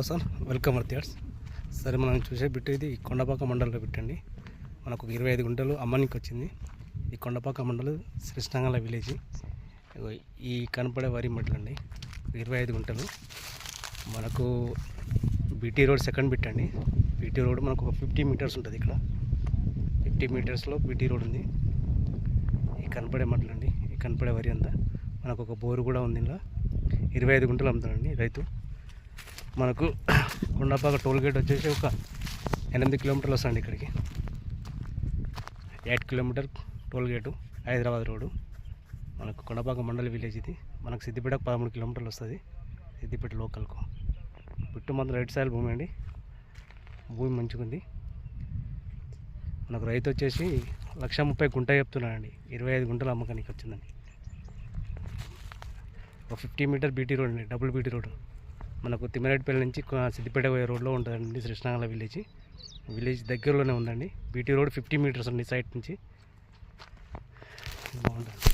Hello sir, welcome అర్తియార్స్. సరే, మనం చూసే బిట్టు ఇది కొండపాక మండలంలో పెట్టండి. మనకు 25 గుంటలు అమ్మనికి వచ్చింది. ఈ కొండపాక మండలం శ్రీష్ణంగల విలేజ్. ఈ కనపడే వరి మట్లండి 25 గుంటలు. మనకు బీటీ రోడ్ సెకండ్ బిట్ అండి. బీటీ రోడ్ మనకు ఒక 50 మీటర్స్ ఉంటుంది. ఇక్కడ 50 మీటర్స్లో బీటీ రోడ్ ఉంది. ఈ కనపడే మట్లండి, ఈ కనపడే వరి అంతా. మనకు ఒక బోరు కూడా ఉంది. ఇలా 25 గుంటలు అమ్ముతాడండి రైతు. మనకు కొండపాక టోల్ గేట్ వచ్చేసి ఒక 8 కిలోమీటర్లు వస్తుంది. ఇక్కడికి 8 kilometre toll gate, Hyderabad road. మనకు కొండపాక మండలి విలేజ్ ఇది. మనకు సిద్దిపేటకు 13 కిలోమీటర్లు వస్తుంది. సిద్దిపేట లోకల్కు బిట్టు మాత్రం రైట్ సైడ్ భూమి అండి. భూమి మంచిగా ఉంది. మనకు రైతు వచ్చేసి 1,30,000 గుంట చెప్తున్నాడండి. 25 గుంటలు అమ్మకానికి వచ్చిందండి. ఒక 50 మీటర్ బీటీ రోడ్ అండి, డబుల్ బీటీ రోడ్. మనకు తిమ్మరెడ్డిపల్లి నుంచి సిద్దిపేట పోయే రోడ్లో ఉంటుందండి శ్రీష్ణంగల విలేజ్ దగ్గరలోనే ఉందండి. బీటీ రోడ్ 50 మీటర్స్ అండి సైట్ నుంచి. బాగుంటుంది.